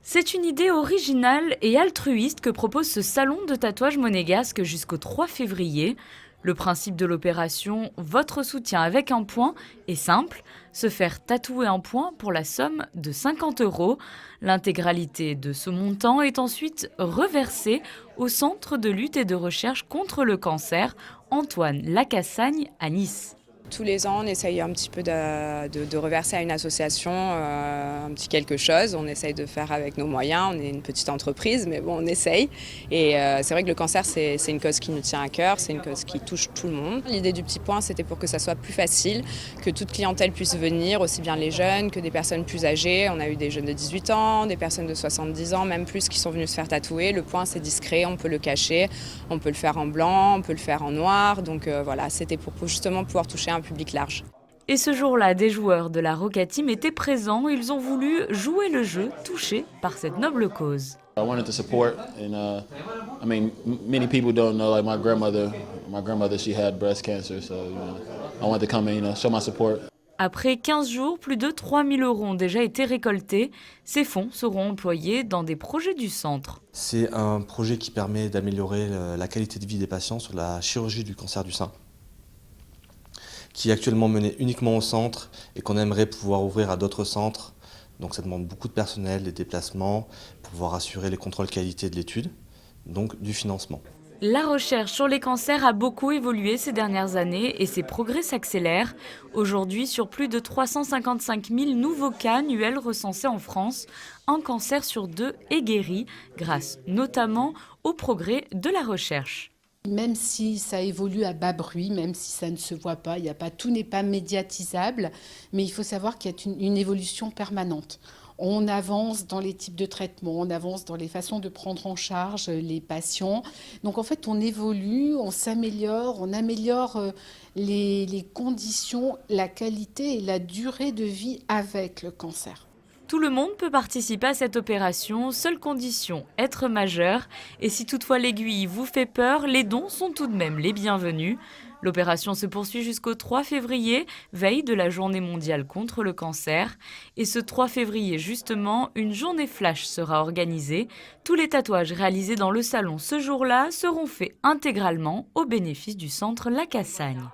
C'est une idée originale et altruiste que propose ce salon de tatouage monégasque jusqu'au 3 février. Le principe de l'opération « Votre soutien avec un point » est simple, se faire tatouer un point pour la somme de 50 €. L'intégralité de ce montant est ensuite reversée au Centre de lutte et de recherche contre le cancer Antoine Lacassagne à Nice. Tous les ans, on essaye un petit peu de reverser à une association un petit quelque chose. On essaye de faire avec nos moyens. On est une petite entreprise, mais bon, on essaye. Et c'est vrai que le cancer, c'est une cause qui nous tient à cœur. C'est une cause qui touche tout le monde. L'idée du petit point, c'était pour que ça soit plus facile, que toute clientèle puisse venir, aussi bien les jeunes que des personnes plus âgées. On a eu des jeunes de 18 ans, des personnes de 70 ans, même plus, qui sont venus se faire tatouer. Le point, c'est discret, on peut le cacher, on peut le faire en blanc, on peut le faire en noir. Donc voilà, c'était pour justement pouvoir toucher un public large. Et ce jour-là, des joueurs de la Roca Team étaient présents. Ils ont voulu jouer le jeu, touchés par cette noble cause. I wanted to support, and many people don't know. Like my grandmother, she had breast cancer, so I wanted to come and show my support. Après 15 jours, plus de 3 000 € ont déjà été récoltés. Ces fonds seront employés dans des projets du centre. C'est un projet qui permet d'améliorer la qualité de vie des patients sur la chirurgie du cancer du sein, qui est actuellement menée uniquement au centre et qu'on aimerait pouvoir ouvrir à d'autres centres. Donc ça demande beaucoup de personnel, des déplacements, pour pouvoir assurer les contrôles qualité de l'étude, donc du financement. La recherche sur les cancers a beaucoup évolué ces dernières années et ses progrès s'accélèrent. Aujourd'hui, sur plus de 355 000 nouveaux cas annuels recensés en France, un cancer sur 2 est guéri, grâce notamment au progrès de la recherche. Même si ça évolue à bas bruit, même si ça ne se voit pas, tout n'est pas médiatisable, mais il faut savoir qu'il y a une évolution permanente. On avance dans les types de traitements, on avance dans les façons de prendre en charge les patients. Donc en fait, on évolue, on s'améliore, on améliore les conditions, la qualité et la durée de vie avec le cancer. Tout le monde peut participer à cette opération, seule condition, être majeur. Et si toutefois l'aiguille vous fait peur, les dons sont tout de même les bienvenus. L'opération se poursuit jusqu'au 3 février, veille de la journée mondiale contre le cancer. Et ce 3 février, justement, une journée flash sera organisée. Tous les tatouages réalisés dans le salon ce jour-là seront faits intégralement au bénéfice du centre Lacassagne.